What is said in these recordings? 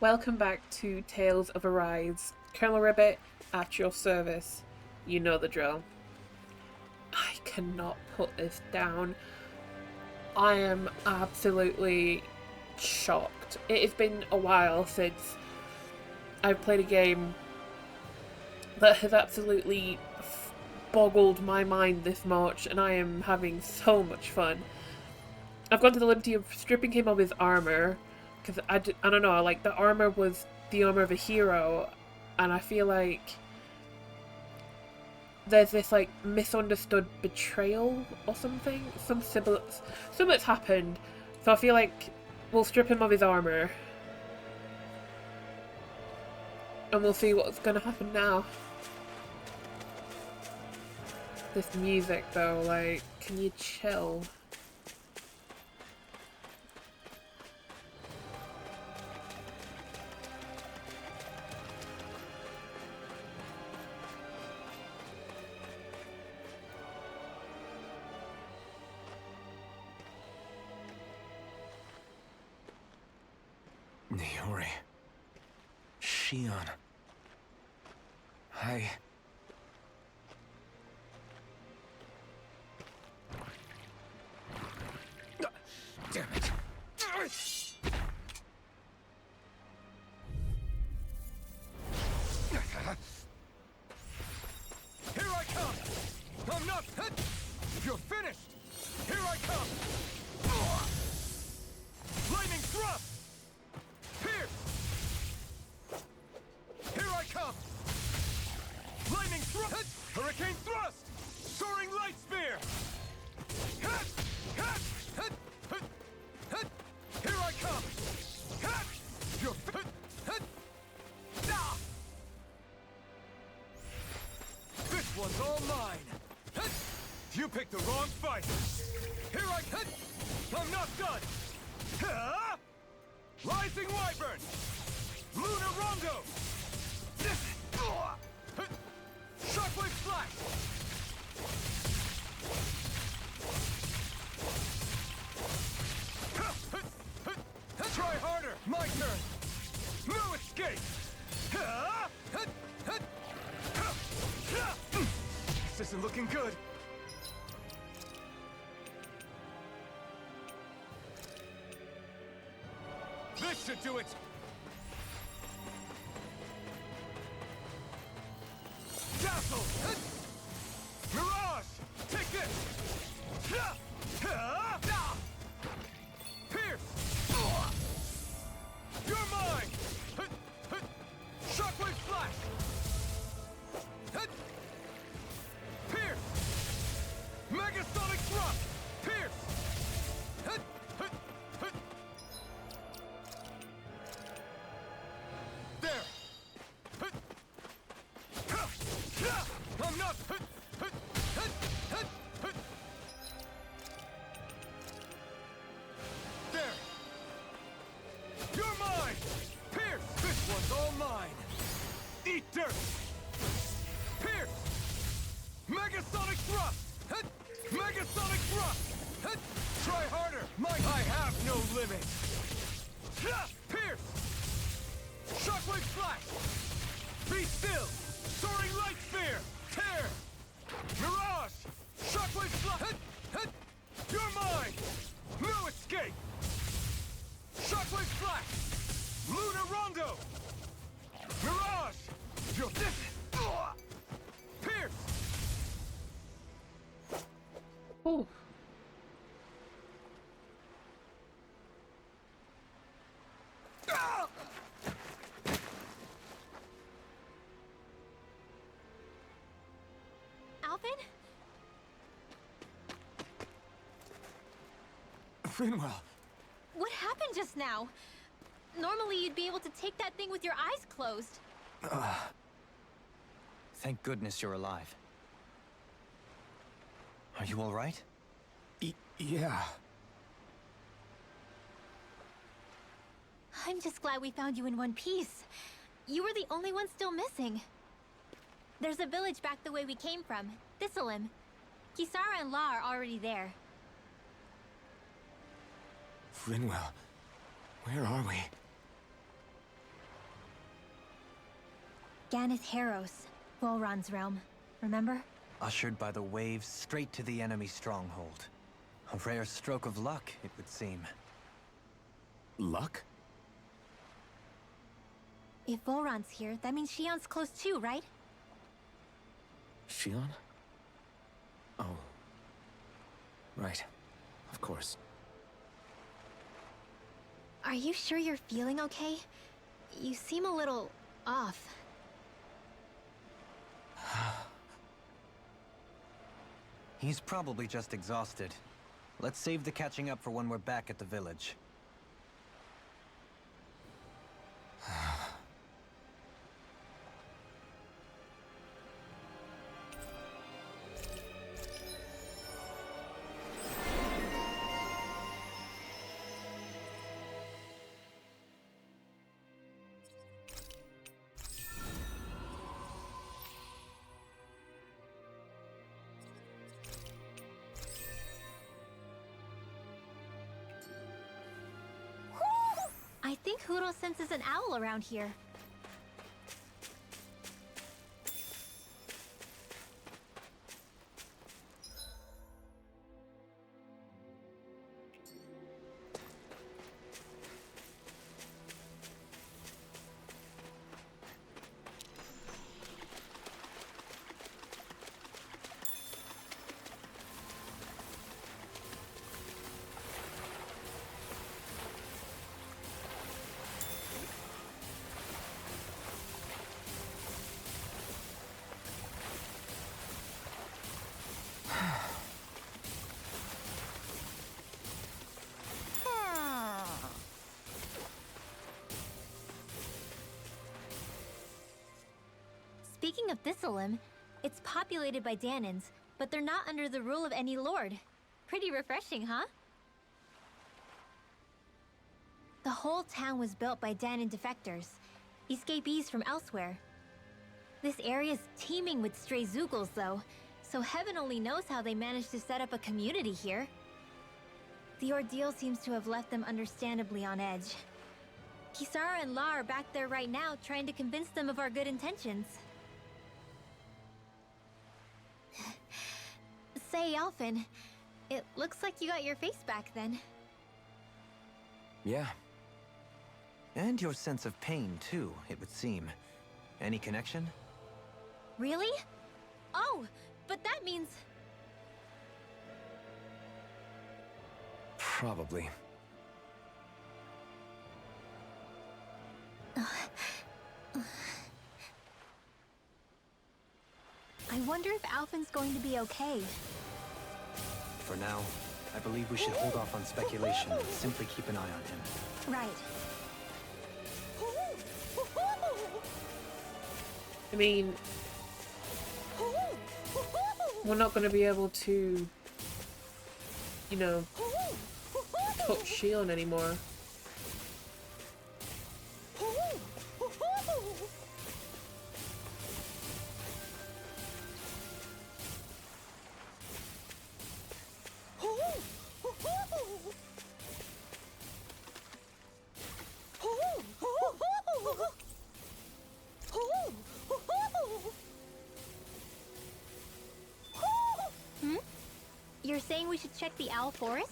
Welcome back to Tales of Arise. Colonel Ribbit, at your service. You know the drill. I cannot put this down. I am absolutely shocked. It has been a while since I've played a game that has absolutely boggled my mind this much, and I am having so much fun. I've gone to the liberty of stripping him of his armor, because I don't know, like, the armor was the armor of a hero, and I feel like there's this, like, misunderstood betrayal or something. Something's happened, so I feel like we'll strip him of his armor, and we'll see what's gonna happen now. This music, though, like, can you chill? Niori. Shionne. Damn it. Here I come! I'm not... You're finished! Here I come! Lightning thrust! Pierce! Here I come! Lightning thrust! Hurricane thrust! Soaring light spear! Here I come! You're... This one's all mine! You picked the wrong fight! Here I'm not done! Rising Wyvern! Lunar Rondo! Shockwave Flash! Try harder! My turn! No escape! This isn't looking good! This should do it! Dazzle! Mirage! Take this! Pierce! You're mine! Shockwave Flash! Pierce! Megasonic Thrust! Pierce! There! I'm not... There! You're mine! Pierce! This one's all mine! Eat dirt! Pierce! Megasonic Thrust! Megasonic Thrust! Try harder! I have no limit! Pierce! Shockwave Flash! Be still! Soaring Light Spear! Tear! Mirage! Shockwave Flash! You're mine! No escape! Shockwave Flash! Lunar Rondo! Mirage! You're... Pierce! Ooh. Alphen? Finwell. What happened just now? Normally you'd be able to take that thing with your eyes closed. Thank goodness you're alive. Are you all right? Yeah. I'm just glad we found you in one piece. You were the only one still missing. There's a village back the way we came from, Thistleim. Kisara and La are already there. Finwell. Where are we? Ganath Haros, Volron's realm. Remember? Ushered by the waves straight to the enemy stronghold. A rare stroke of luck, it would seem. Luck? If Volron's here, that means Shionne's close too, right? Shionne? Oh. Right. Of course. Are you sure you're feeling okay? You seem a little off. He's probably just exhausted. Let's save the catching up for when we're back at the village. I think Huro senses an owl around here. Speaking of Thistlelim, it's populated by Danans, but they're not under the rule of any lord. Pretty refreshing, huh? The whole town was built by Danan defectors, escapees from elsewhere. This area's teeming with stray Zeugles, though, so heaven only knows how they managed to set up a community here. The ordeal seems to have left them understandably on edge. Kisara and La are back there right now, trying to convince them of our good intentions. Say, Alphen, it looks like you got your face back then. Yeah. And your sense of pain, too, it would seem. Any connection? Really? Oh, but that means... Probably. I wonder if Alphen's going to be okay. For now, I believe we should hold off on speculation and simply keep an eye on him. Right. I mean, we're not going to be able to, you know, touch Shionne anymore. You're saying we should check the Owl Forest?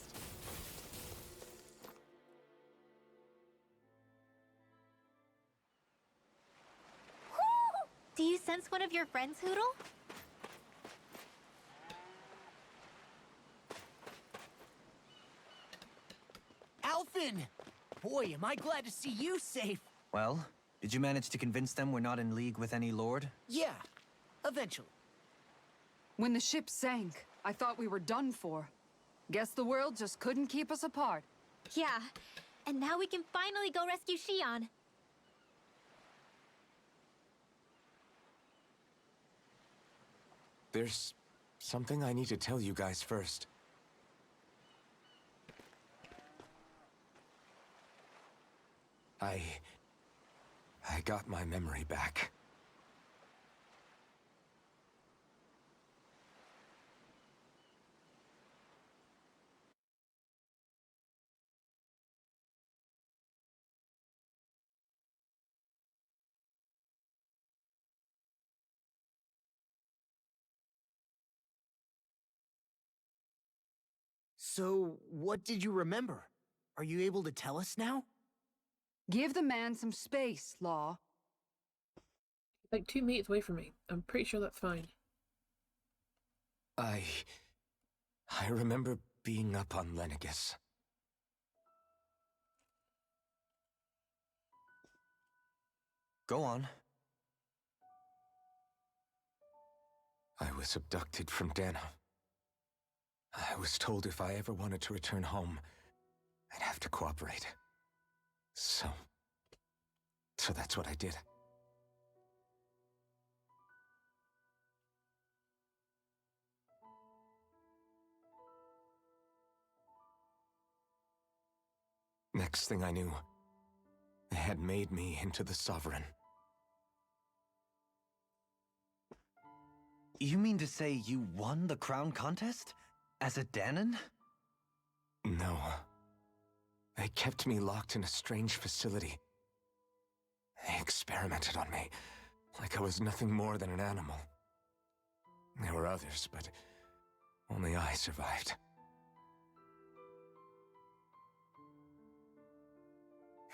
Do you sense one of your friends, Hoodle? Alphen! Boy, am I glad to see you safe. Well, did you manage to convince them we're not in league with any lord? Yeah, eventually. When the ship sank, I thought we were done for. Guess the world just couldn't keep us apart. Yeah, and now we can finally go rescue Shionne. There's something I need to tell you guys first. I got my memory back. So, what did you remember? Are you able to tell us now? Give the man some space, Law. Like 2 meters away from me. I'm pretty sure that's fine. I remember being up on Lenegis. Go on. I was abducted from Dana. I was told if I ever wanted to return home, I'd have to cooperate. So that's what I did. Next thing I knew, they had made me into the Sovereign. You mean to say you won the crown contest? As a Danon? No. They kept me locked in a strange facility. They experimented on me, like I was nothing more than an animal. There were others, but only I survived.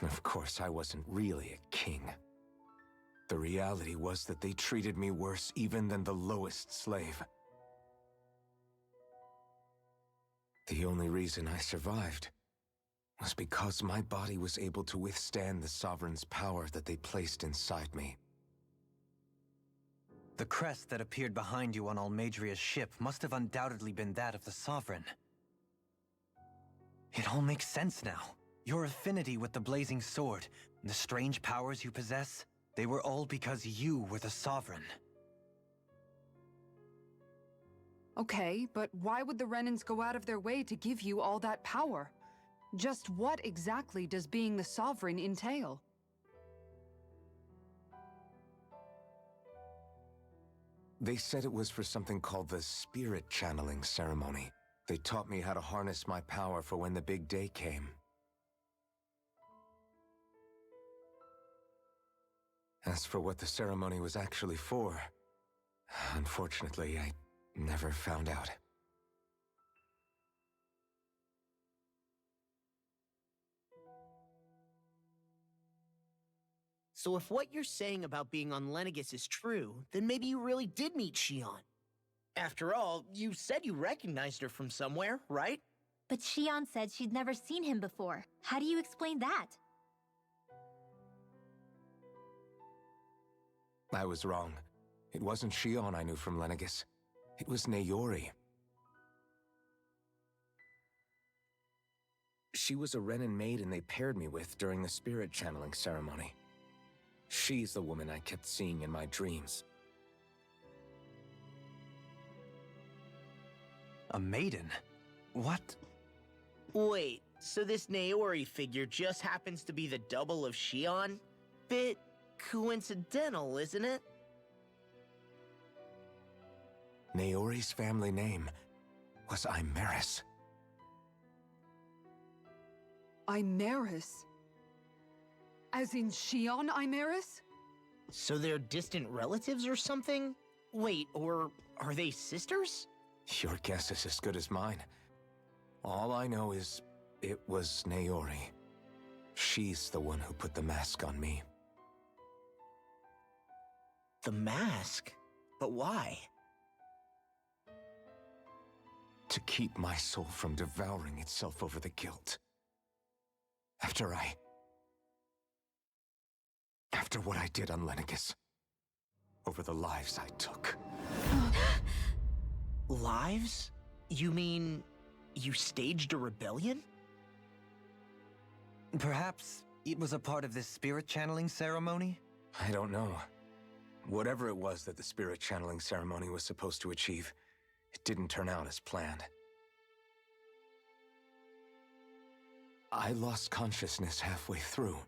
Of course, I wasn't really a king. The reality was that they treated me worse even than the lowest slave. The only reason I survived was because my body was able to withstand the Sovereign's power that they placed inside me. The crest that appeared behind you on Almadria's ship must have undoubtedly been that of the Sovereign. It all makes sense now. Your affinity with the Blazing Sword, and the strange powers you possess, they were all because you were the Sovereign. Okay, but why would the Renans go out of their way to give you all that power? Just what exactly does being the Sovereign entail? They said it was for something called the Spirit Channeling Ceremony. They taught me how to harness my power for when the big day came. As for what the ceremony was actually for, unfortunately, I never found out. So if what you're saying about being on Lenegis is true, then maybe you really did meet Shionne. After all, you said you recognized her from somewhere, right? But Shionne said she'd never seen him before. How do you explain that? I was wrong. It wasn't Shionne I knew from Lenegis. It was Naori. She was a Renan maiden they paired me with during the spirit channeling ceremony. She's the woman I kept seeing in my dreams. A maiden? What? Wait, so this Naori figure just happens to be the double of Shionne? Bit coincidental, isn't it? Naori's family name was Imeris. Imeris? As in Shionne Imeris? So they're distant relatives or something? Wait, or are they sisters? Your guess is as good as mine. All I know is it was Naori. She's the one who put the mask on me. The mask? But why? To keep my soul from devouring itself over the guilt. After what I did on Lenegis. Over the lives I took. Lives? You mean you staged a rebellion? Perhaps it was a part of this spirit channeling ceremony? I don't know. Whatever it was that the spirit channeling ceremony was supposed to achieve, it didn't turn out as planned. I lost consciousness halfway through.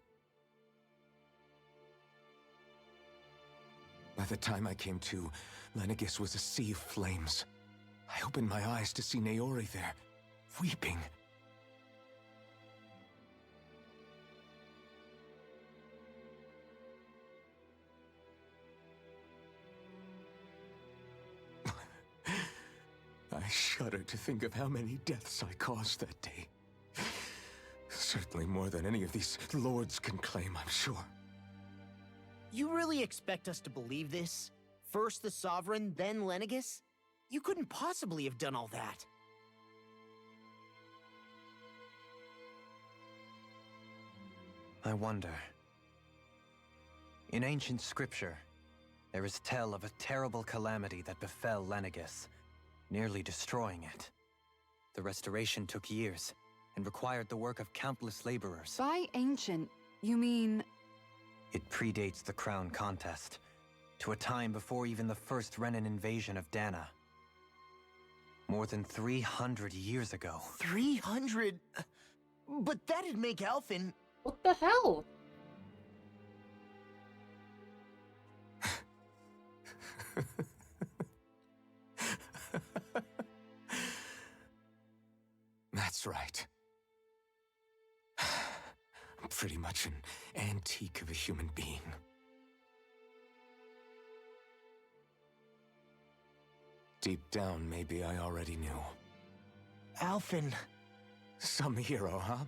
By the time I came to, Lenegis was a sea of flames. I opened my eyes to see Naori there, weeping. I shudder to think of how many deaths I caused that day. Certainly more than any of these lords can claim, I'm sure. You really expect us to believe this? First the Sovereign, then Lenegus? You couldn't possibly have done all that. I wonder. In ancient scripture, there is tell of a terrible calamity that befell Lenegus, nearly destroying it. The restoration took years, and required the work of countless laborers. By ancient, you mean... It predates the crown contest, to a time before even the first Renan invasion of Dana. More than 300 years ago. 300? But that'd make Alphen... What the hell? That's right. I'm pretty much an antique of a human being. Deep down, maybe I already knew. Alphen... Some hero, huh?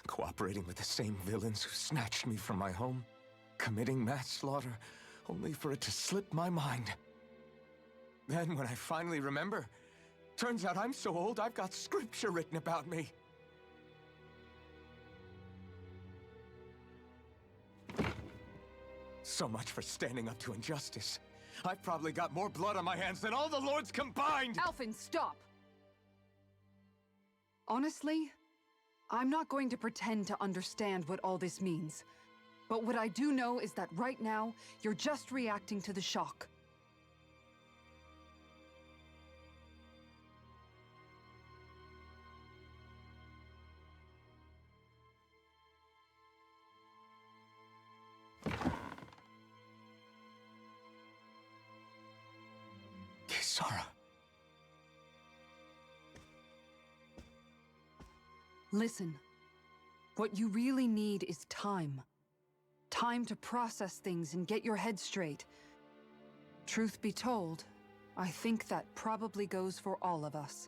Cooperating with the same villains who snatched me from my home, committing mass slaughter, only for it to slip my mind. Then, when I finally remember, turns out I'm so old I've got scripture written about me. So much for standing up to injustice. I've probably got more blood on my hands than all the lords combined! Alphen, stop! Honestly, I'm not going to pretend to understand what all this means. But what I do know is that right now, you're just reacting to the shock. Kisara. Listen, what you really need is time. Time to process things and get your head straight. Truth be told, I think that probably goes for all of us.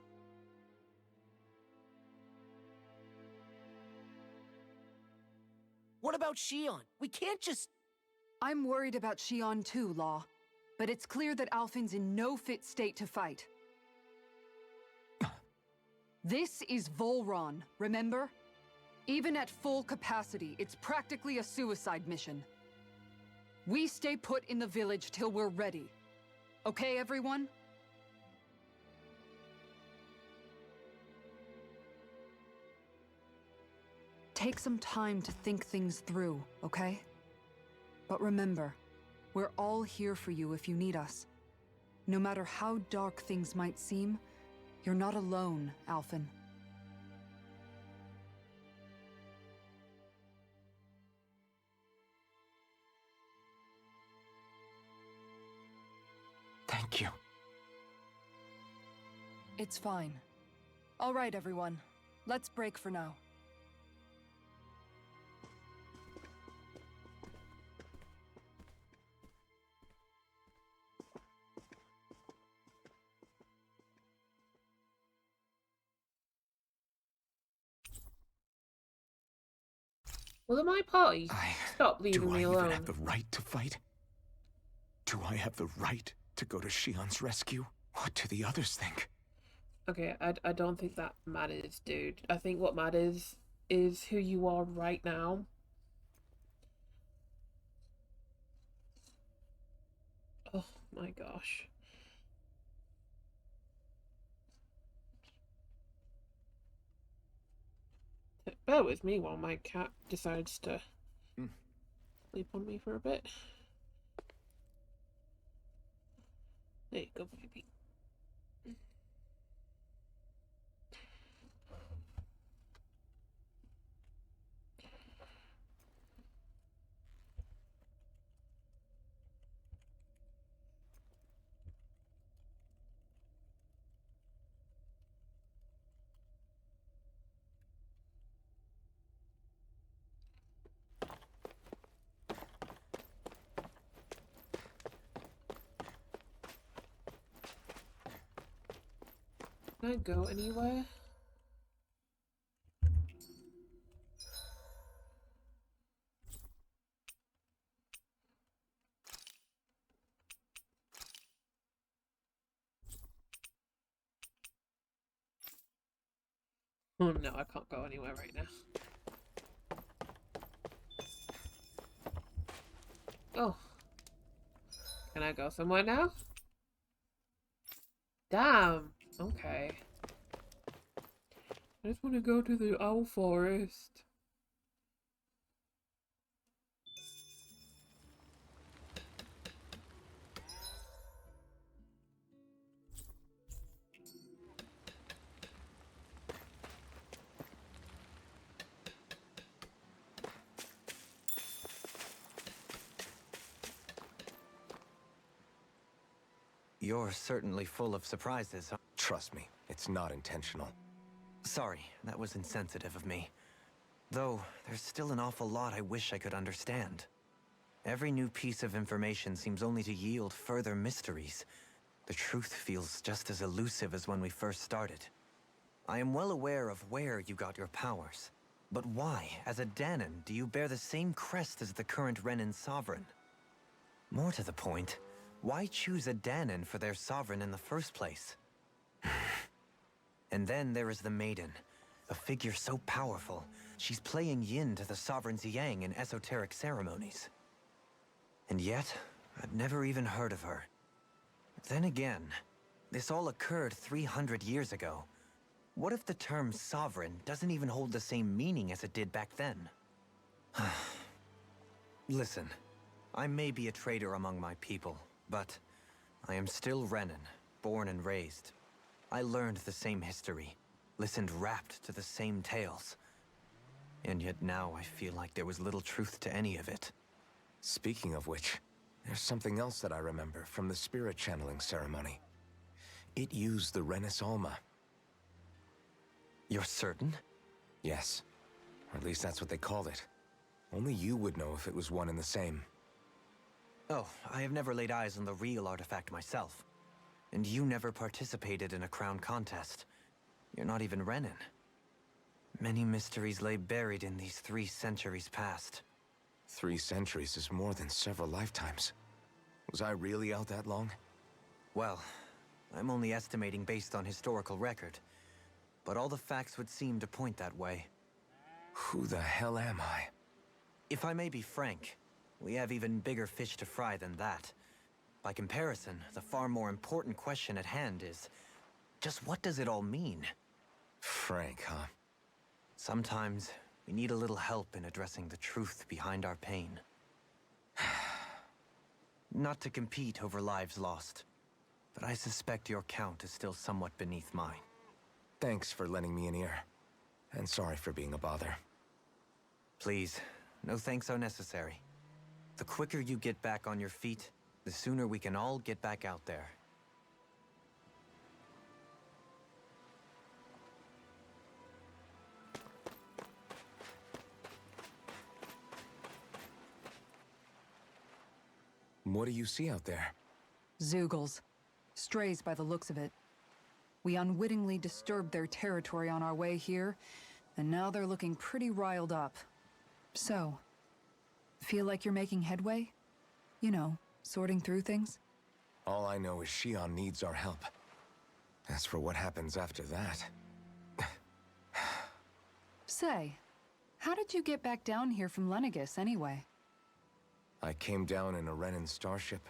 What about Shionne? We can't just... I'm worried about Shionne too, Law. But it's clear that Alphen's in no fit state to fight. This is Volron, remember? Even at full capacity, it's practically a suicide mission. We stay put in the village till we're ready. Okay, everyone? Take some time to think things through, okay? But remember, we're all here for you if you need us. No matter how dark things might seem, you're not alone, Alphen. Thank you. It's fine. All right, everyone. Let's break for now. Will my party stop Do leaving I me even alone? have the right to fight? Do I have the right to go to Shionne's rescue? What do the others think? Okay, I don't think that matters, dude. I think what matters is who you are right now. Oh my gosh. Bear with me while my cat decides to sleep on me for a bit. There you go, baby. Can I go anywhere? Oh no, I can't go anywhere right now. Oh. Can I go somewhere now? Damn. Okay. I just want to go to the owl forest. You're certainly full of surprises, huh? Trust me, it's not intentional. Sorry, that was insensitive of me. Though, there's still an awful lot I wish I could understand. Every new piece of information seems only to yield further mysteries. The truth feels just as elusive as when we first started. I am well aware of where you got your powers. But why, as a Danon, do you bear the same crest as the current Renan sovereign? More to the point, why choose a Danon for their sovereign in the first place? And then there is the Maiden, a figure so powerful, she's playing yin to the sovereign's yang in esoteric ceremonies. And yet, I've never even heard of her. Then again, this all occurred 300 years ago. What if the term sovereign doesn't even hold the same meaning as it did back then? Listen, I may be a traitor among my people, but I am still Renan, born and raised. I learned the same history, listened rapt to the same tales. And yet now I feel like there was little truth to any of it. Speaking of which, there's something else that I remember from the spirit channeling ceremony. It used the Renis Alma. You're certain? Yes. Or at least that's what they called it. Only you would know if it was one and the same. Oh, I have never laid eyes on the real artifact myself. And you never participated in a crown contest. You're not even Renan. Many mysteries lay buried in these 3 centuries past. 3 centuries is more than several lifetimes. Was I really out that long? Well, I'm only estimating based on historical record. But all the facts would seem to point that way. Who the hell am I? If I may be frank, we have even bigger fish to fry than that. By comparison, the far more important question at hand is, just what does it all mean? Frank, huh? Sometimes, we need a little help in addressing the truth behind our pain. Not to compete over lives lost, but I suspect your count is still somewhat beneath mine. Thanks for lending me an ear. And sorry for being a bother. Please, no thanks are necessary. The quicker you get back on your feet, the sooner we can all get back out there. What do you see out there? Zeugles. Strays by the looks of it. We unwittingly disturbed their territory on our way here, and now they're looking pretty riled up. So, feel like you're making headway? You know, sorting through things? All I know is Shionne needs our help. As for what happens after that... Say, how did you get back down here from Lenegis anyway? I came down in a Renan starship.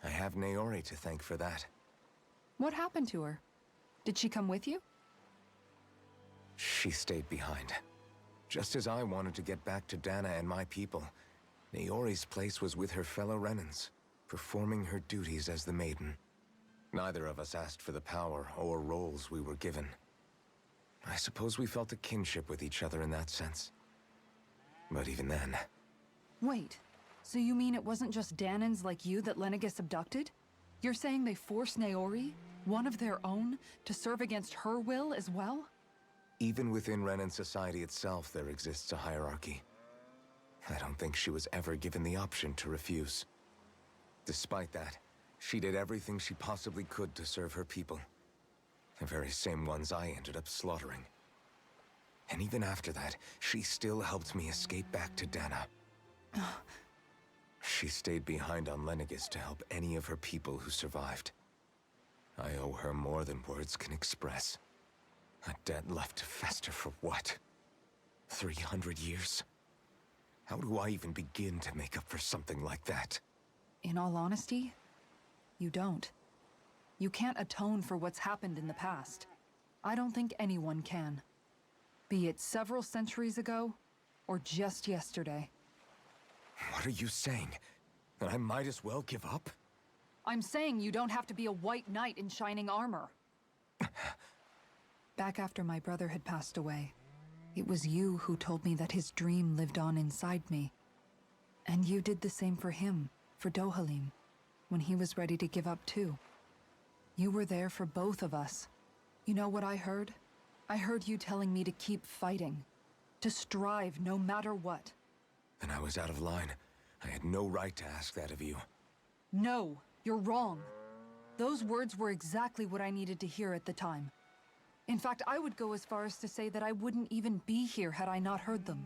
I have Naori to thank for that. What happened to her? Did she come with you? She stayed behind. Just as I wanted to get back to Dana and my people, Naori's place was with her fellow Renans, performing her duties as the Maiden. Neither of us asked for the power or roles we were given. I suppose we felt a kinship with each other in that sense. But even then... Wait, so you mean it wasn't just Danans like you that Lenegis abducted? You're saying they forced Naori, one of their own, to serve against her will as well? Even within Renan society itself, there exists a hierarchy. I don't think she was ever given the option to refuse. Despite that, she did everything she possibly could to serve her people. The very same ones I ended up slaughtering. And even after that, she still helped me escape back to Dana. She stayed behind on Lenegis to help any of her people who survived. I owe her more than words can express. A debt left to fester for what? 300 years? How do I even begin to make up for something like that? In all honesty, you don't. You can't atone for what's happened in the past. I don't think anyone can. Be it several centuries ago, or just yesterday. What are you saying? That I might as well give up? I'm saying you don't have to be a white knight in shining armor. Back after my brother had passed away, it was you who told me that his dream lived on inside me. And you did the same for him, for Dohalim, when he was ready to give up too. You were there for both of us. You know what I heard? I heard you telling me to keep fighting, to strive no matter what. Then I was out of line. I had no right to ask that of you. No, you're wrong. Those words were exactly what I needed to hear at the time. In fact, I would go as far as to say that I wouldn't even be here had I not heard them.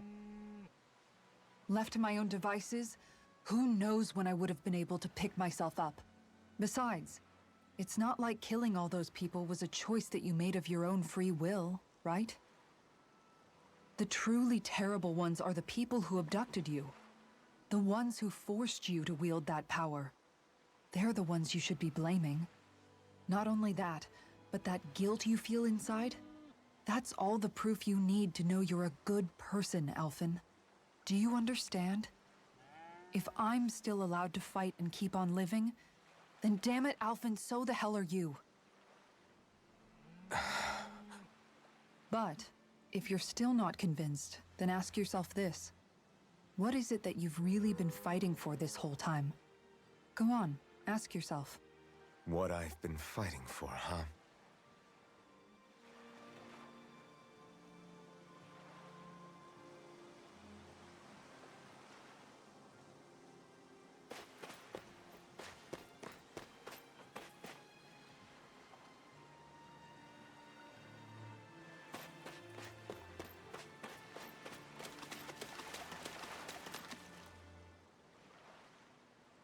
Left to my own devices, who knows when I would have been able to pick myself up. Besides, it's not like killing all those people was a choice that you made of your own free will, right? The truly terrible ones are the people who abducted you. The ones who forced you to wield that power. They're the ones you should be blaming. Not only that, but that guilt you feel inside, that's all the proof you need to know you're a good person, Alphen. Do you understand? If I'm still allowed to fight and keep on living, then damn it, Alphen, so the hell are you. But if you're still not convinced, then ask yourself this. What is it that you've really been fighting for this whole time? Go on, ask yourself. What I've been fighting for, huh?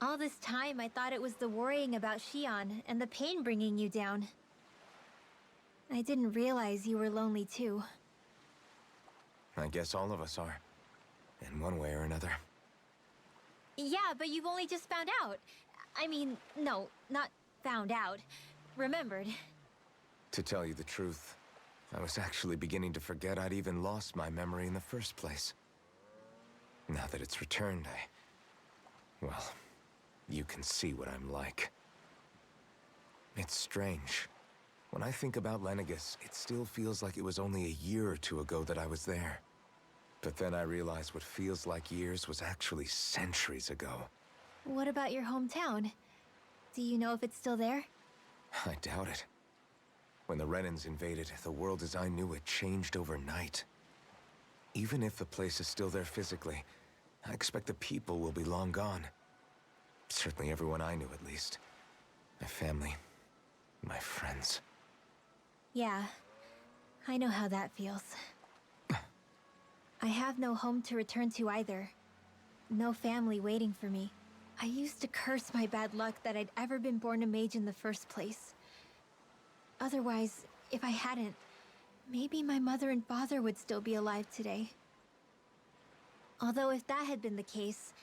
All this time, I thought it was the worrying about Shionne and the pain bringing you down. I didn't realize you were lonely too. I guess all of us are. In one way or another. Yeah, but you've only just found out. I mean, no, not found out. Remembered. To tell you the truth, I was actually beginning to forget I'd even lost my memory in the first place. Now that it's returned, well, you can see what I'm like. It's strange. When I think about Lenegis, it still feels like it was only a year or two ago that I was there. But then I realize what feels like years was actually centuries ago. What about your hometown? Do you know if it's still there? I doubt it. When the Renans invaded, the world as I knew it changed overnight. Even if the place is still there physically, I expect the people will be long gone. Certainly everyone I knew, at least. My family, my friends. Yeah, I know how that feels. I have no home to return to either. No family waiting for me. I used to curse my bad luck that I'd ever been born a mage in the first place. Otherwise, if I hadn't, maybe my mother and father would still be alive today. Although if that had been the case,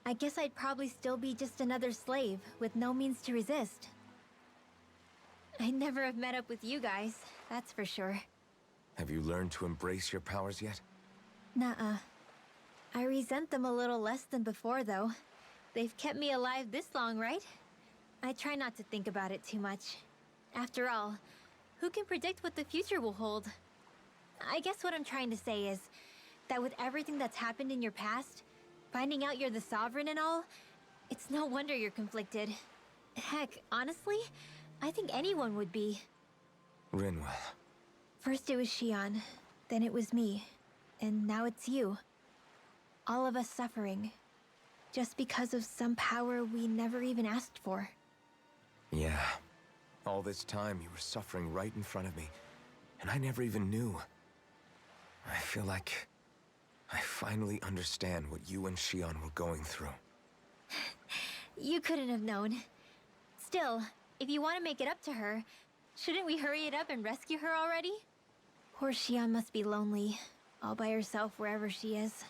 I guess I'd probably still be just another slave with no means to resist. I'd never have met up with you guys, that's for sure. Have you learned to embrace your powers yet? Nuh-uh. I resent them a little less than before, though. They've kept me alive this long, right? I try not to think about it too much. After all, who can predict what the future will hold? I guess what I'm trying to say is that with everything that's happened in your past, finding out you're the Sovereign and all, it's no wonder you're conflicted. Heck, honestly, I think anyone would be. Rinwell. First it was Shionne, then it was me, and now it's you. All of us suffering, just because of some power we never even asked for. Yeah. All this time, you were suffering right in front of me, and I never even knew. I feel like I finally understand what you and Shionne were going through. You couldn't have known. Still, if you want to make it up to her, shouldn't we hurry it up and rescue her already? Poor Shionne must be lonely, all by herself wherever she is.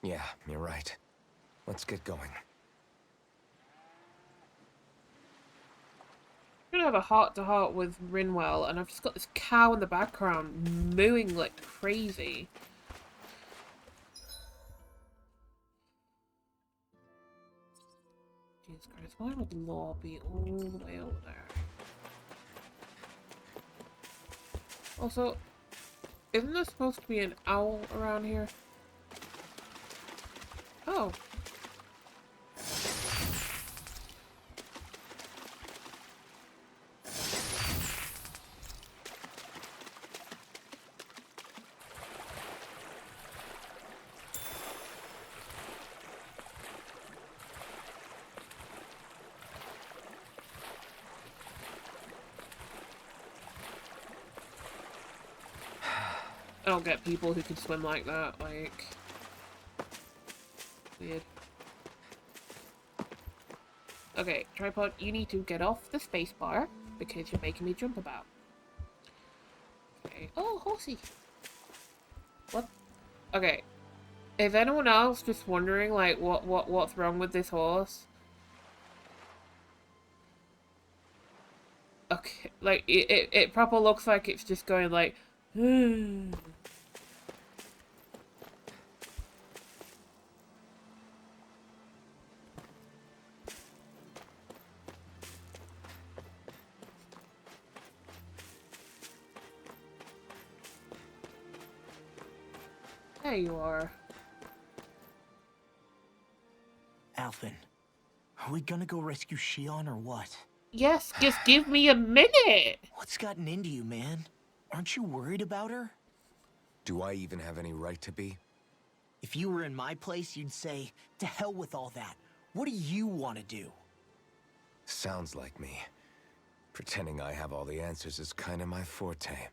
Yeah, you're right. Let's get going. I'm gonna have a heart-to-heart with Rinwell, and I've just got this cow in the background mooing like crazy. Jesus Christ, why would Law be all the way over there? Also, isn't there supposed to be an owl around here? Oh. I don't get people who can swim like that, like... Weird. Okay, tripod, you need to get off the spacebar, because you're making me jump about. Okay. Oh, horsey! What? Okay. Is anyone else just wondering, like, what's wrong with this horse? Okay, like, it proper looks like it's just going, like... There you are. Alphen, are we gonna go rescue Shionne or what? Yes, just give me a minute! What's gotten into you, man? Aren't you worried about her? Do I even have any right to be? If you were in my place, you'd say, to hell with all that. What do you want to do? Sounds like me. Pretending I have all the answers is kinda my forte.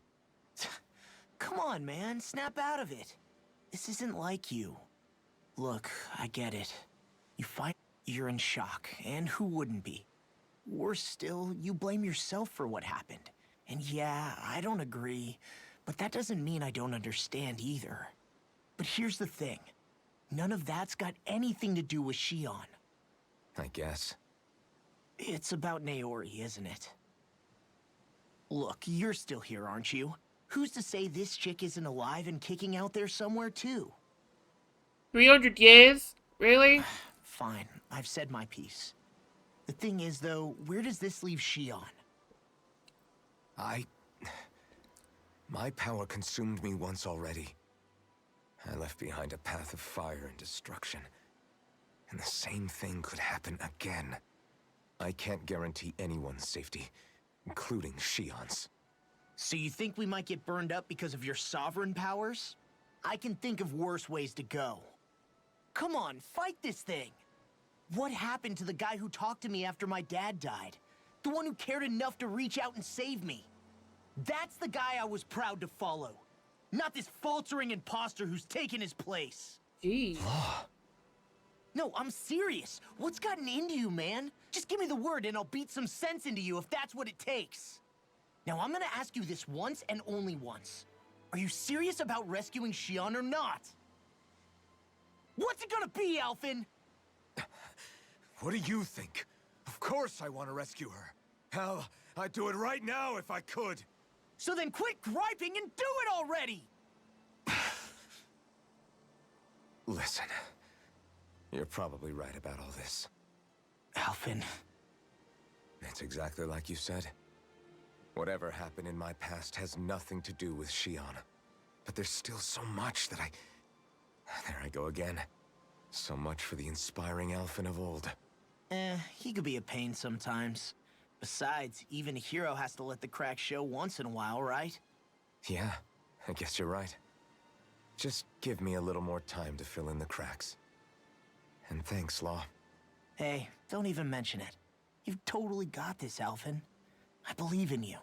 Come on, man. Snap out of it. This isn't like you. Look, I get it. You find you're in shock, and who wouldn't be? Worse still, you blame yourself for what happened. And yeah, I don't agree, but that doesn't mean I don't understand either. But here's the thing. None of that's got anything to do with Shionne. I guess. It's about Naori, isn't it? Look, you're still here, aren't you? Who's to say this chick isn't alive and kicking out there somewhere, too? 300 years? Really? Fine, I've said my piece. The thing is, though, where does this leave Shionne? My power consumed me once already. I left behind a path of fire and destruction. And the same thing could happen again. I can't guarantee anyone's safety, including Shionne's. So you think we might get burned up because of your sovereign powers? I can think of worse ways to go. Come on, fight this thing! What happened to the guy who talked to me after my dad died? The one who cared enough to reach out and save me? That's the guy I was proud to follow. Not this faltering imposter who's taken his place. Jeez. No, I'm serious. What's gotten into you, man? Just give me the word and I'll beat some sense into you if that's what it takes. Now, I'm gonna ask you this once and only once. Are you serious about rescuing Shionne or not? What's it gonna be, Alphen? What do you think? Of course I want to rescue her. Hell, I'd do it right now if I could. So then quit griping and do it already! Listen, you're probably right about all this. Alphen. It's exactly like you said. Whatever happened in my past has nothing to do with Shionne. But there's still so much that There I go again. So much for the inspiring Alphen of old. He could be a pain sometimes. Besides, even a hero has to let the cracks show once in a while, right? Yeah, I guess you're right. Just give me a little more time to fill in the cracks. And thanks, Law. Hey, don't even mention it. You've totally got this, Alphen. I believe in you.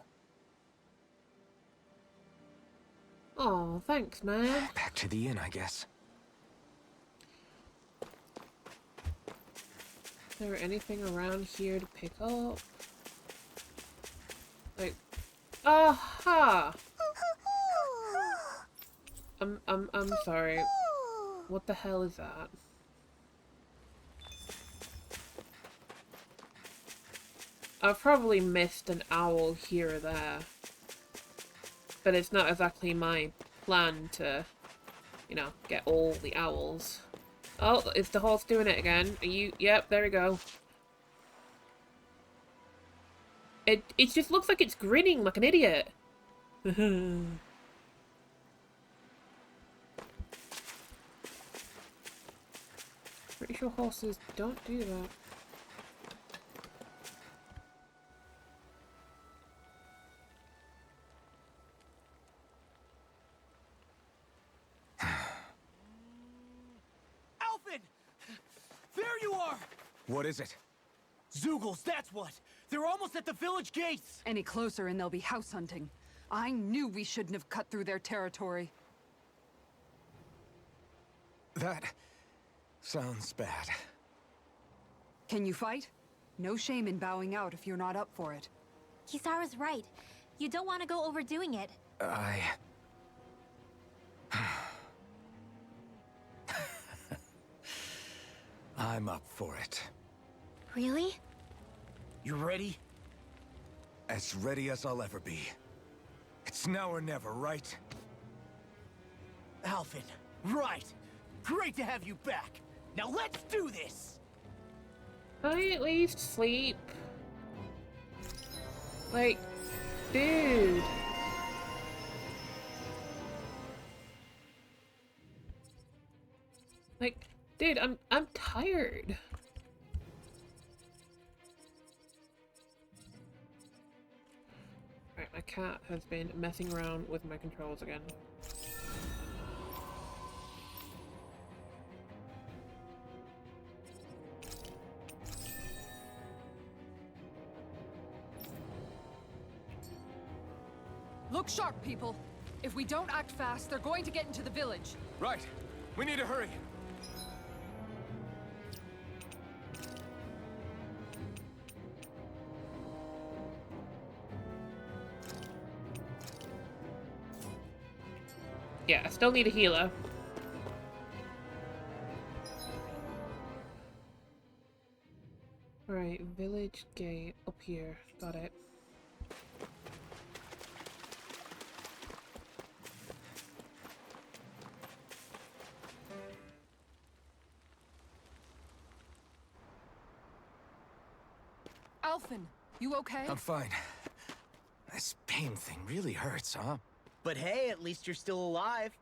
Oh, thanks, man. Back to the inn, I guess. Is there anything around here to pick up? Like, aha! I'm sorry. What the hell is that? I've probably missed an owl here or there. But it's not exactly my plan to, you know, get all the owls. Oh, is the horse doing it again? Are you? Yep, there we go. It just looks like it's grinning like an idiot. Pretty sure horses don't do that. Alphen! There you are! What is it? Zeugles, that's what! They're almost at the village gates! Any closer and they'll be house hunting. I knew we shouldn't have cut through their territory. That sounds bad. Can you fight? No shame in bowing out if you're not up for it. Kisara's right. You don't want to go overdoing it. I'm up for it. Really? You ready? As ready as I'll ever be. It's now or never, right? Alphen, right! Great to have you back! Now let's do this! Can I at least sleep? Like, dude. Like, dude, I'm tired. Right, my cat has been messing around with my controls again. Look sharp, people. If we don't act fast, they're going to get into the village. Right. We need to hurry. Yeah, I still need a healer. Alright, village gate up here. Got it. Alphen, you okay? I'm fine. This pain thing really hurts, huh? But hey, at least you're still alive.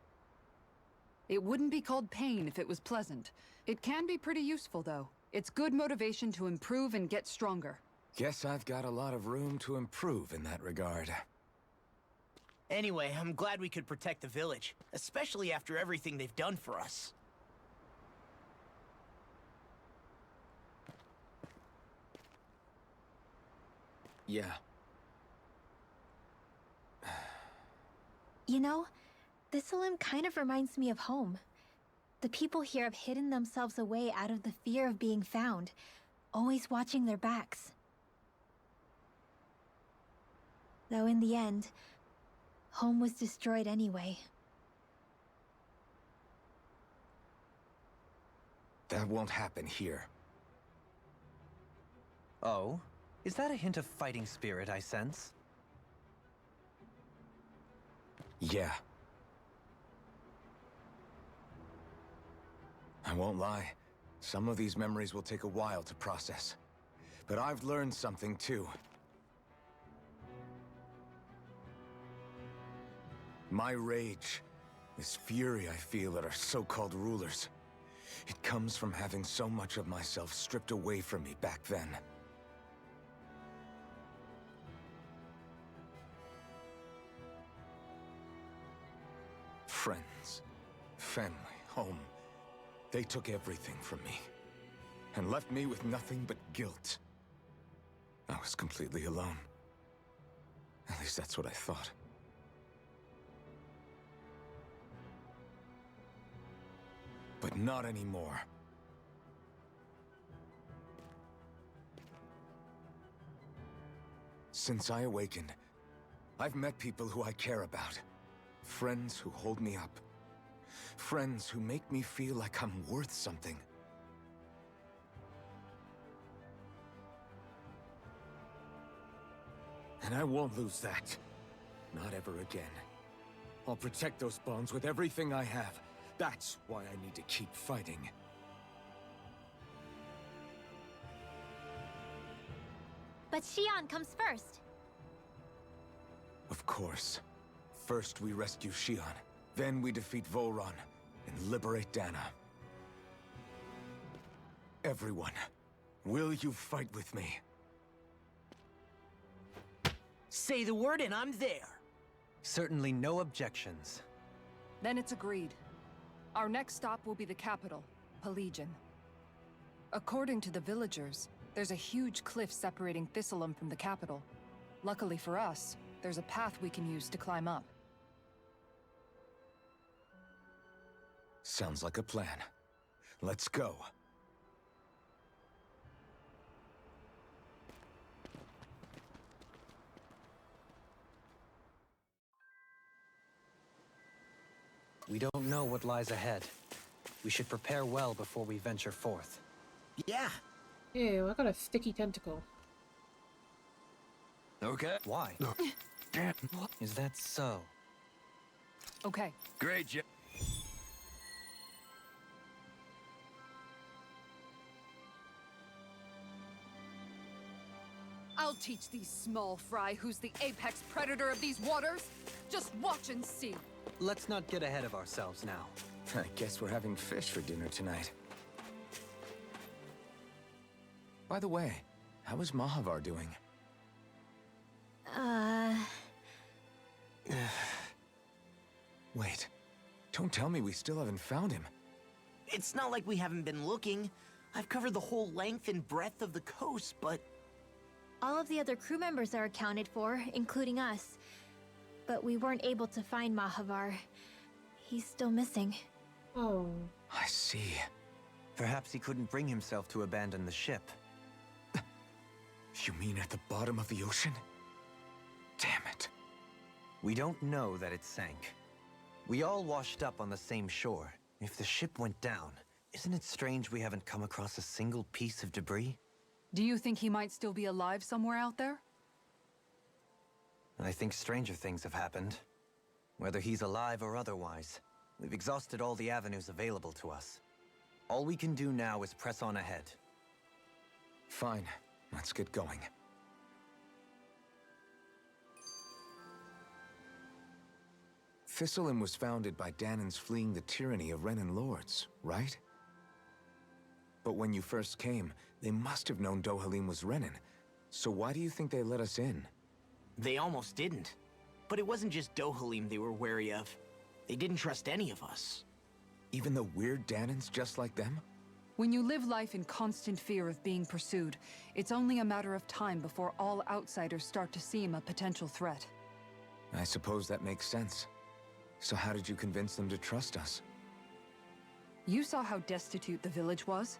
It wouldn't be called pain if it was pleasant. It can be pretty useful, though. It's good motivation to improve and get stronger. Guess I've got a lot of room to improve in that regard. Anyway, I'm glad we could protect the village, especially after everything they've done for us. Yeah. You know, this limb kind of reminds me of home. The people here have hidden themselves away out of the fear of being found, always watching their backs. Though in the end, home was destroyed anyway. That won't happen here. Oh? Is that a hint of fighting spirit I sense? Yeah. I won't lie. Some of these memories will take a while to process. But I've learned something too. My rage, this fury I feel at our so-called rulers, it comes from having so much of myself stripped away from me back then. Friends, family, home. They took everything from me, and left me with nothing but guilt. I was completely alone. At least that's what I thought. But not anymore. Since I awakened, I've met people who I care about. Friends who hold me up. Friends who make me feel like I'm worth something. And I won't lose that. Not ever again. I'll protect those bonds with everything I have. That's why I need to keep fighting. But Shionne comes first. Of course. First we rescue Shionne, then we defeat Volron and liberate Dana. Everyone, will you fight with me? Say the word and I'm there. Certainly no objections. Then it's agreed. Our next stop will be the capital, Pelegion. According to the villagers, there's a huge cliff separating Thistleum from the capital. Luckily for us, there's a path we can use to climb up. Sounds like a plan. Let's go. We don't know what lies ahead. We should prepare well before we venture forth. Yeah. Ew, I got a sticky tentacle. Okay. Why? Is that so? Okay, Great job. I'll teach these small fry who's the apex predator of these waters. Just watch and see. Let's not get ahead of ourselves now. I guess we're having fish for dinner tonight. By the way, how is Mahavar doing? Wait, don't tell me we still haven't found him. It's not like we haven't been looking. I've covered the whole length and breadth of the coast, but... All of the other crew members are accounted for, including us. But we weren't able to find Mahavar. He's still missing. Oh. I see. Perhaps he couldn't bring himself to abandon the ship. You mean at the bottom of the ocean? Damn it. We don't know that it sank. We all washed up on the same shore. If the ship went down, isn't it strange we haven't come across a single piece of debris? Do you think he might still be alive somewhere out there? I think stranger things have happened. Whether he's alive or otherwise, we've exhausted all the avenues available to us. All we can do now is press on ahead. Fine, let's get going. Thistleum was founded by Danan's fleeing the tyranny of Renan lords, right? But when you first came, they must have known Dohalim was Renan. So why do you think they let us in? They almost didn't. But it wasn't just Dohalim they were wary of. They didn't trust any of us. Even the weird Danans just like them? When you live life in constant fear of being pursued, it's only a matter of time before all outsiders start to seem a potential threat. I suppose that makes sense. So how did you convince them to trust us? You saw how destitute the village was.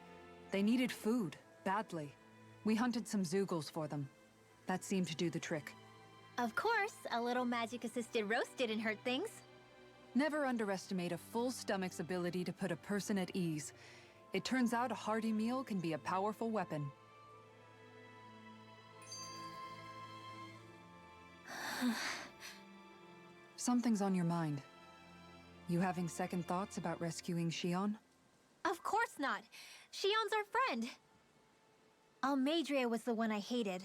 They needed food, badly. We hunted some Zeugles for them. That seemed to do the trick. Of course, a little magic-assisted roast didn't hurt things. Never underestimate a full stomach's ability to put a person at ease. It turns out a hearty meal can be a powerful weapon. Something's on your mind. You having second thoughts about rescuing Shionne? Of course not. Shionne's our friend. Almeidrea was the one I hated.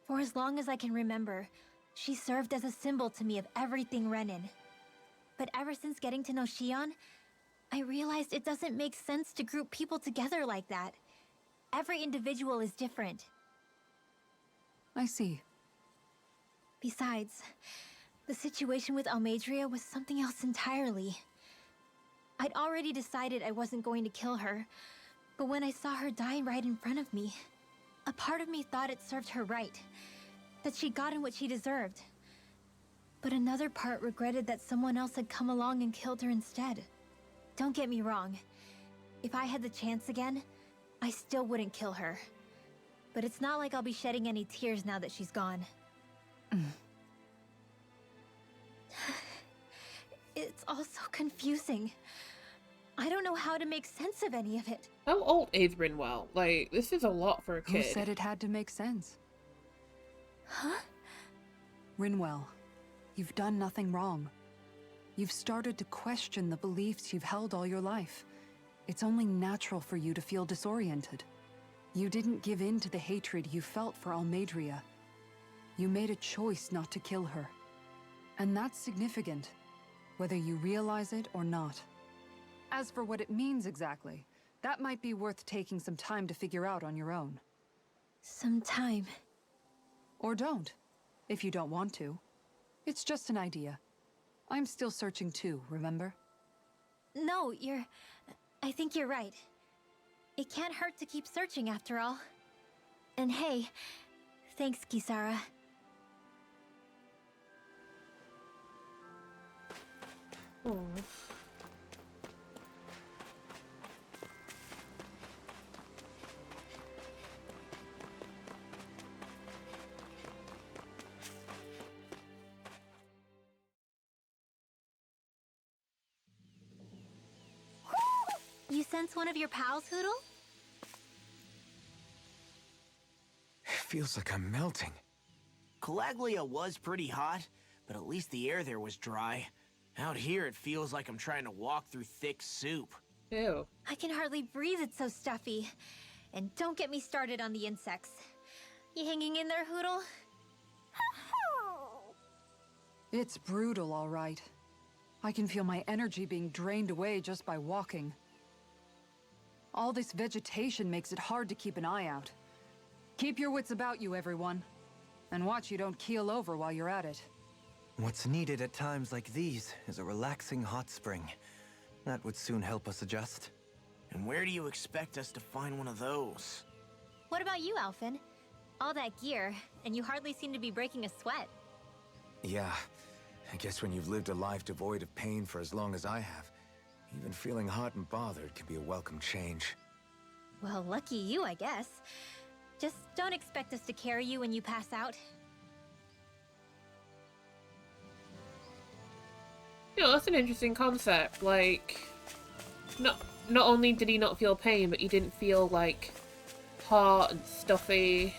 For as long as I can remember, she served as a symbol to me of everything Renan. But ever since getting to know Shionne, I realized it doesn't make sense to group people together like that. Every individual is different. I see. Besides, the situation with Almeidrea was something else entirely. I'd already decided I wasn't going to kill her, but when I saw her die right in front of me, a part of me thought it served her right. that she'd gotten what she deserved. But another part regretted that someone else had come along and killed her instead. Don't get me wrong. If I had the chance again, I still wouldn't kill her. But it's not like I'll be shedding any tears now that she's gone. It's all so confusing. I don't know how to make sense of any of it. How old is Rinwell? Like, this is a lot for a kid. Who said it had to make sense? Huh? Rinwell, you've done nothing wrong. You've started to question the beliefs you've held all your life. It's only natural for you to feel disoriented. You didn't give in to the hatred you felt for Almeidrea. You made a choice not to kill her. And that's significant, whether you realize it or not. As for what it means exactly, that might be worth taking some time to figure out on your own. Some time. Or don't, if you don't want to. It's just an idea. I'm still searching too, remember? No, I think you're right. It can't hurt to keep searching after all. And hey, thanks, Kisara. Oh. You sense one of your pals, Hoodle? Feels like I'm melting. Calaglia was pretty hot, but at least the air there was dry. Out here, it feels like I'm trying to walk through thick soup. Ew. I can hardly breathe, it's so stuffy. And don't get me started on the insects. You hanging in there, Hoodle? It's brutal, all right. I can feel my energy being drained away just by walking. All this vegetation makes it hard to keep an eye out. Keep your wits about you, everyone. And watch you don't keel over while you're at it. What's needed at times like these is a relaxing hot spring. That would soon help us adjust. And where do you expect us to find one of those? What about you, Alphen? All that gear, and you hardly seem to be breaking a sweat. Yeah, I guess when you've lived a life devoid of pain for as long as I have, even feeling hot and bothered can be a welcome change. Well, lucky you, I guess. Just don't expect us to carry you when you pass out. You know, that's an interesting concept. Like, not only did he not feel pain, but he didn't feel, like, hot and stuffy.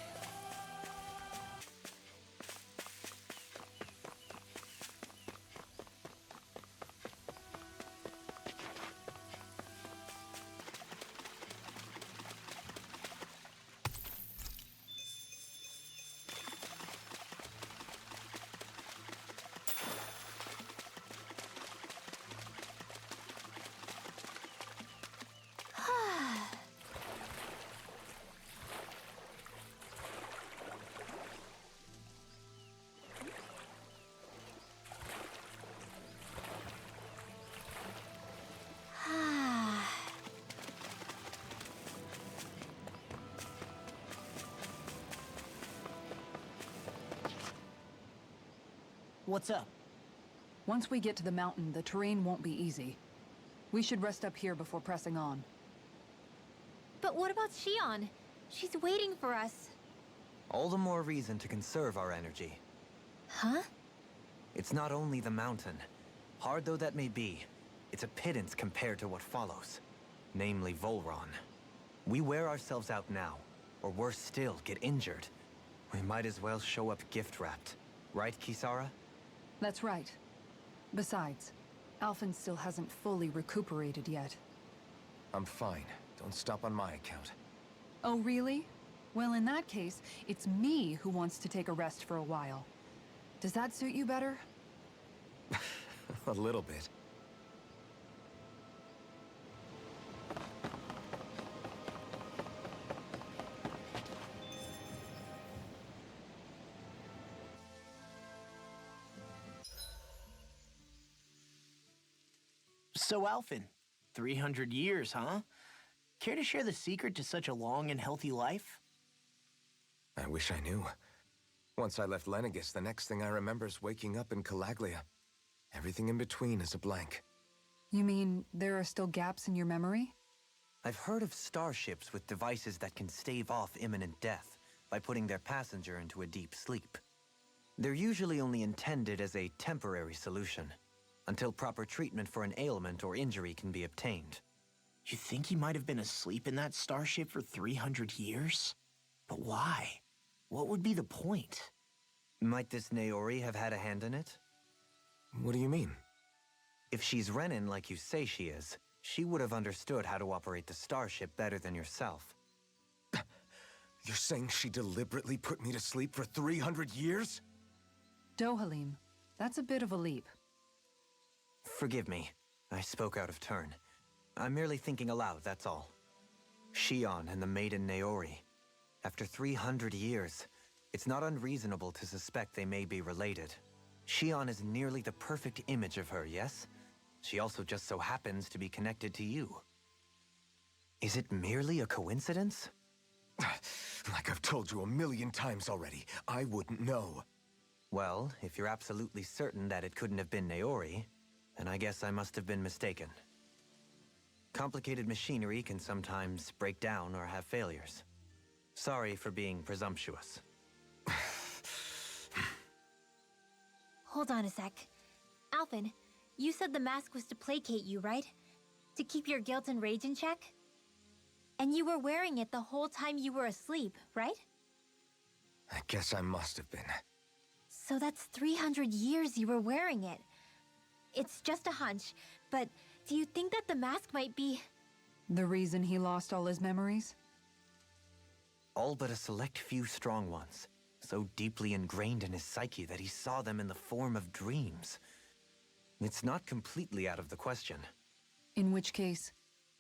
What's up? Once we get to the mountain, the terrain won't be easy. We should rest up here before pressing on. But what about Shionne? She's waiting for us. All the more reason to conserve our energy. Huh? It's not only the mountain. Hard though that may be, it's a pittance compared to what follows. Namely Volron. We wear ourselves out now, or worse still, get injured. We might as well show up gift-wrapped. Right, Kisara? That's right. Besides, Alphen still hasn't fully recuperated yet. I'm fine. Don't stop on my account. Oh, really? Well, in that case, it's me who wants to take a rest for a while. Does that suit you better? A little bit. So, Alphen, 300 years, huh? Care to share the secret to such a long and healthy life? I wish I knew. Once I left Lenegis, the next thing I remember is waking up in Calaglia. Everything in between is a blank. You mean there are still gaps in your memory? I've heard of starships with devices that can stave off imminent death by putting their passenger into a deep sleep. They're usually only intended as a temporary solution, until proper treatment for an ailment or injury can be obtained. You think he might have been asleep in that starship for 300 years? But why? What would be the point? Might this Naori have had a hand in it? What do you mean? If she's Renin like you say she is, she would have understood how to operate the starship better than yourself. You're saying she deliberately put me to sleep for 300 years? Dohalim, that's a bit of a leap. Forgive me. I spoke out of turn. I'm merely thinking aloud, that's all. Shionne and the maiden Naori. After 300 years, it's not unreasonable to suspect they may be related. Shionne is nearly the perfect image of her, yes? She also just so happens to be connected to you. Is it merely a coincidence? Like I've told you a million times already, I wouldn't know. Well, if you're absolutely certain that it couldn't have been Naori, then I guess I must have been mistaken. Complicated machinery can sometimes break down or have failures. Sorry for being presumptuous. Hold on a sec. Alphen, you said the mask was to placate you, right? To keep your guilt and rage in check? And you were wearing it the whole time you were asleep, right? I guess I must have been. So that's 300 years you were wearing it. It's just a hunch, but do you think that the mask might be... The reason he lost all his memories? All but a select few strong ones, so deeply ingrained in his psyche that he saw them in the form of dreams. It's not completely out of the question. In which case,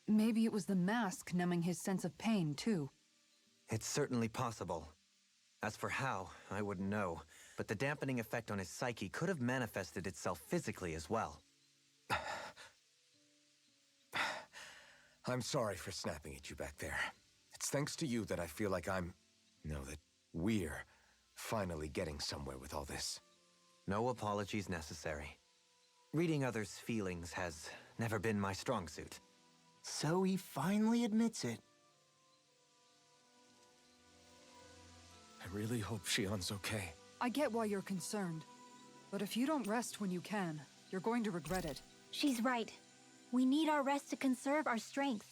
maybe it was the mask numbing his sense of pain, too. It's certainly possible. As for how, I wouldn't know, but the dampening effect on his psyche could have manifested itself physically as well. I'm sorry for snapping at you back there. It's thanks to you that I feel like that we're finally getting somewhere with all this. No apologies necessary. Reading others' feelings has never been my strong suit. So he finally admits it. I really hope Shionne's okay. I get why you're concerned. But if you don't rest when you can, you're going to regret it. She's right. We need our rest to conserve our strength.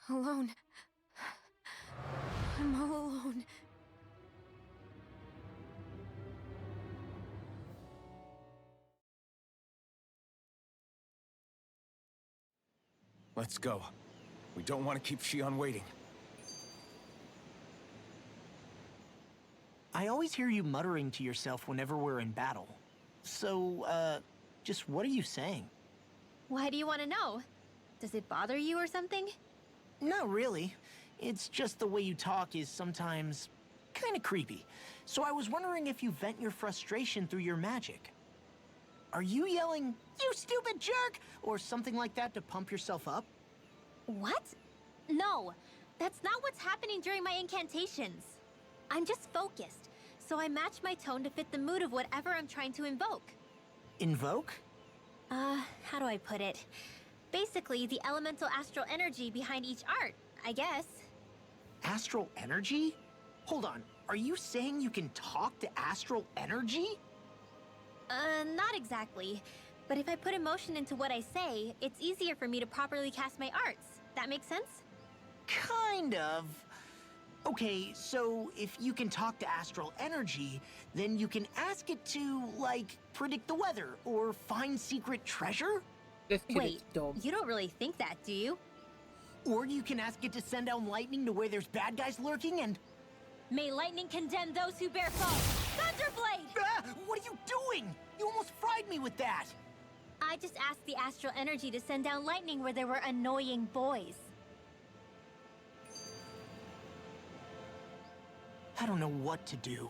Alone. I'm all alone. Let's go. We don't want to keep Shionne waiting. I always hear you muttering to yourself whenever we're in battle. So, just what are you saying? Why do you want to know? Does it bother you or something? Not really. It's just the way you talk is sometimes kind of creepy. So I was wondering if you vent your frustration through your magic. Are you yelling, "You stupid jerk," or something like that to pump yourself up? What? No, that's not what's happening during my incantations. I'm just focused, so I match my tone to fit the mood of whatever I'm trying to invoke. Invoke? How do I put it? Basically, the elemental astral energy behind each art, I guess. Astral energy? Hold on, are you saying you can talk to astral energy? Not exactly. But if I put emotion into what I say, it's easier for me to properly cast my arts. That makes sense? Kind of. Okay, so if you can talk to astral energy, then you can ask it to, like, predict the weather or find secret treasure? This kid is Wait, dumb. you don't really think that, do you? Or you can ask it to send down lightning to where there's bad guys lurking and... May lightning condemn those who bear false! Thunderblade! Ah! What are you doing? You almost fried me with that! I just asked the astral energy to send down lightning where there were annoying boys. I don't know what to do.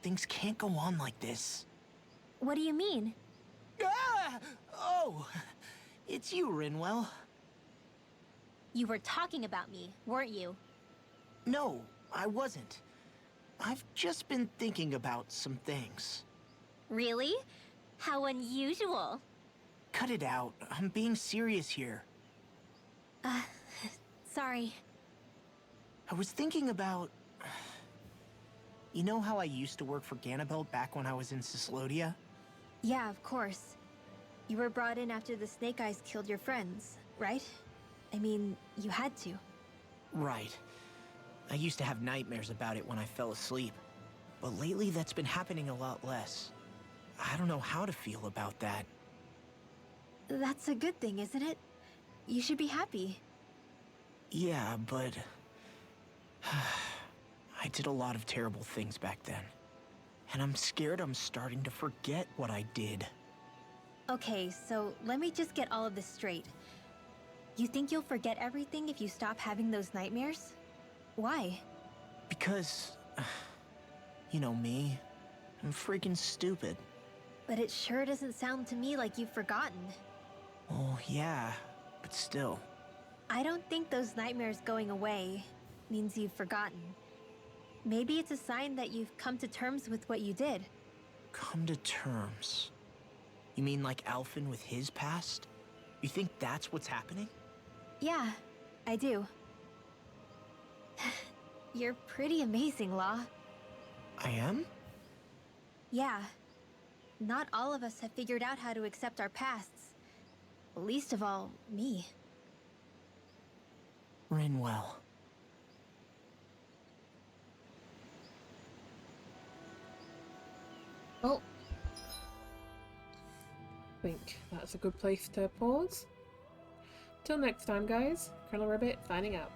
Things can't go on like this. What do you mean? Ah! Oh! It's you, Rinwell. You were talking about me, weren't you? No, I wasn't. I've just been thinking about some things. Really? How unusual. Cut it out. I'm being serious here. Sorry. I was thinking about... You know how I used to work for Ganath back when I was in Cyslodia? Yeah, of course. You were brought in after the Snake Eyes killed your friends, right? I mean, you had to. Right. I used to have nightmares about it when I fell asleep. But lately that's been happening a lot less. I don't know how to feel about that. That's a good thing, isn't it? You should be happy. Yeah, but... I did a lot of terrible things back then. And I'm scared I'm starting to forget what I did. Okay, so let me just get all of this straight. You think you'll forget everything if you stop having those nightmares? Why? Because... You know me. I'm freaking stupid. But it sure doesn't sound to me like you've forgotten. Oh, yeah. But still. I don't think those nightmares going away means you've forgotten. Maybe it's a sign that you've come to terms with what you did. Come to terms? You mean like Alphen with his past? You think that's what's happening? Yeah, I do. You're pretty amazing, Law. I am? Yeah. Not all of us have figured out how to accept our pasts. Least of all, me. Rinwell. Well, I think that's a good place to pause. Till next time, guys. Colonel Ribbit signing out.